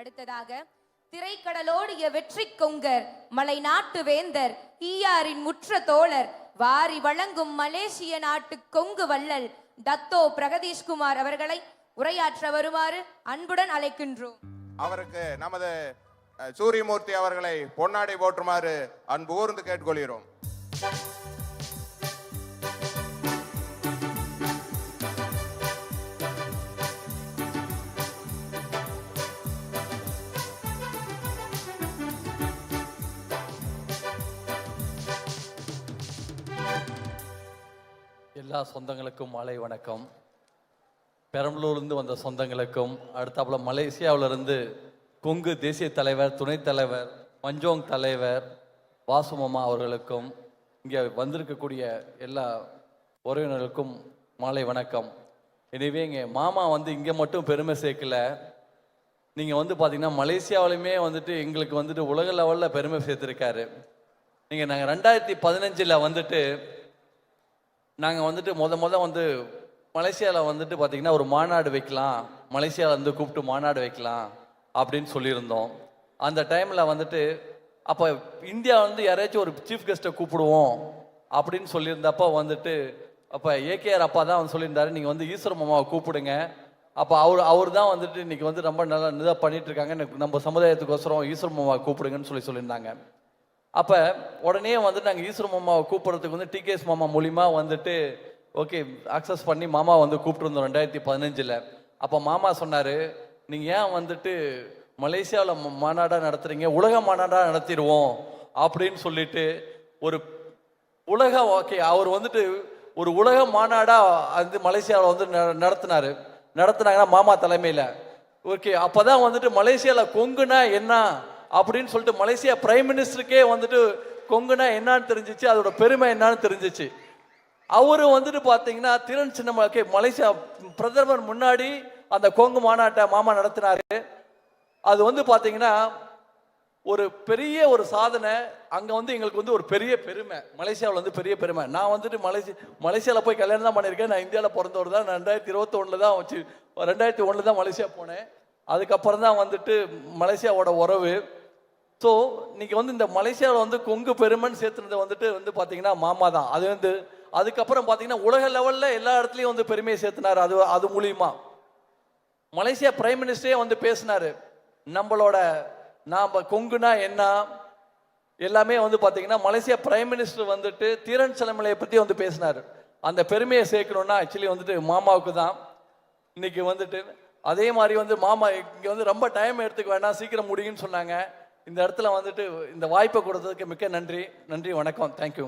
அடுத்ததாக திரைக்கடலோடிய வெற்றி கொங்கர் மலை நாட்டு வேந்தர் ஈயாரின் முற்ற தோழர் வாரி வழங்கும் மலேசிய நாட்டு கொங்கு வள்ளல் டத்தோ பிரகதீஷ்குமார் அவர்களை உரையாற்ற வருமாறு அன்புடன் அழைக்கின்றோம். அவருக்கு நமது சூரியமூர்த்தி அவர்களை பொன்னாடை போற்றுமாறு அன்பு கூர்ந்து கேட்டுக்கொள்கிறோம். எல்லா சொந்தங்களுக்கும் மாலை வணக்கம். பெரம்பலூர்லேருந்து வந்த சொந்தங்களுக்கும், அடுத்தாப்புல மலேசியாவிலிருந்து கொங்கு தேசிய தலைவர், துணைத் தலைவர், மஞ்சோங் தலைவர் வாசுமாமா அவர்களுக்கும், இங்கே வந்திருக்கக்கூடிய எல்லா உறவினர்களுக்கும் மாலை வணக்கம். எனவே இங்கே மாமா இங்கே மட்டும் பெருமை சேர்க்கல, நீங்கள் பார்த்தீங்கன்னா மலேசியாவிலுமே எங்களுக்கு உலக லெவலில் பெருமை சேர்த்துருக்காரு. நாங்கள் 2015 நாங்கள் முத மலேசியாவில் பார்த்தீங்கன்னா ஒரு மாநாடு வைக்கலாம், மலேசியாவில் கூப்பிட்டு மாநாடு வைக்கலாம் அப்படின்னு சொல்லியிருந்தோம். அந்த டைமில் அப்போ இந்தியா யாராச்சும் ஒரு சீஃப் கெஸ்ட்டை கூப்பிடுவோம் அப்படின்னு சொல்லியிருந்தப்போ அப்போ ஏகேஆர் அப்பா தான் சொல்லியிருந்தாரு, நீங்கள் ஈஸ்வர மாமாவை கூப்பிடுங்க. அப்போ அவர் தான் இன்னைக்கு ரொம்ப நல்லா இதாக பண்ணிட்டு இருக்காங்க, நம்ம சமுதாயத்துக்கோசரம் ஈஸ்வர மாமாவை கூப்பிடுங்கன்னு சொல்லியிருந்தாங்க. அப்போ உடனே நாங்கள் ஈஸ்வர மாமாவை கூப்பிட்றதுக்கு டிகேஎஸ் மாமா மூலிமா ஓகே அக்சஸ் பண்ணி மாமா கூப்பிட்டுருந்தோம் 2015. அப்போ மாமா சொன்னார், நீங்கள் ஏன் மலேசியாவில் மாநாடாக நடத்துகிறீங்க, உலக மாநாடாக நடத்திடுவோம் அப்படின்னு சொல்லிட்டு ஒரு உலக ஓகே அவர் ஒரு உலக மாநாடாக மலேசியாவில் நடத்தினாங்கன்னா மாமா தலைமையில். ஓகே அப்போ தான் மலேசியாவில் கொங்குனா என்ன அப்படின்னு சொல்லிட்டு மலேசியா பிரைம் மினிஸ்டருக்கே கொங்குனா என்னன்னு தெரிஞ்சிச்சு, அதோட பெருமை என்னன்னு தெரிஞ்சிச்சு. அவரு பார்த்தீங்கன்னா திறன் சின்னமா மலேசியா பிரதமர் முன்னாடி அந்த கொங்கு மாநாட்டை மாமா நடத்தினாரு. அது பார்த்தீங்கன்னா ஒரு பெரிய ஒரு சாதனை. அங்கே எங்களுக்கு ஒரு பெரிய பெருமை, மலேசியாவில் பெரிய பெருமை. நான் மலேசியாவில் போய் கல்யாணம் தான் பண்ணியிருக்கேன். நான் இந்தியாவில் பிறந்தவர் தான். 2021 தான் 2001 தான் மலேசியா போனேன். அதுக்கப்புறம் தான் மலேசியாவோட உறவு. ஸோ இன்னைக்கு இந்த மலேசியாவில் கொங்கு பெருமைன்னு சேர்த்துனது பார்த்தீங்கன்னா மாமா தான். அது அதுக்கப்புறம் பார்த்தீங்கன்னா உலக லெவலில் எல்லா இடத்துலையும் பெருமையை சேர்த்துனார். அது மூலியமா மலேசியா பிரைம் மினிஸ்டரே பேசினாரு, நாம் கொங்குனா என்ன எல்லாமே பார்த்தீங்கன்னா மலேசியா பிரைம் மினிஸ்டர் தீரன் சிலமலையை பற்றி பேசினார். அந்த பெருமையை சேர்க்கணும்னா ஆக்சுவலி மாமாவுக்கு தான். இன்னைக்கு அதே மாதிரி மாமா இங்கே ரொம்ப டைம் எடுத்துக்க வேண்டாம், சீக்கிரம் முடியும்னு சொன்னாங்க. இந்த இடத்துல இந்த வாய்ப்பை கொடுத்ததுக்கு மிக்க நன்றி. வணக்கம். தேங்க்யூ.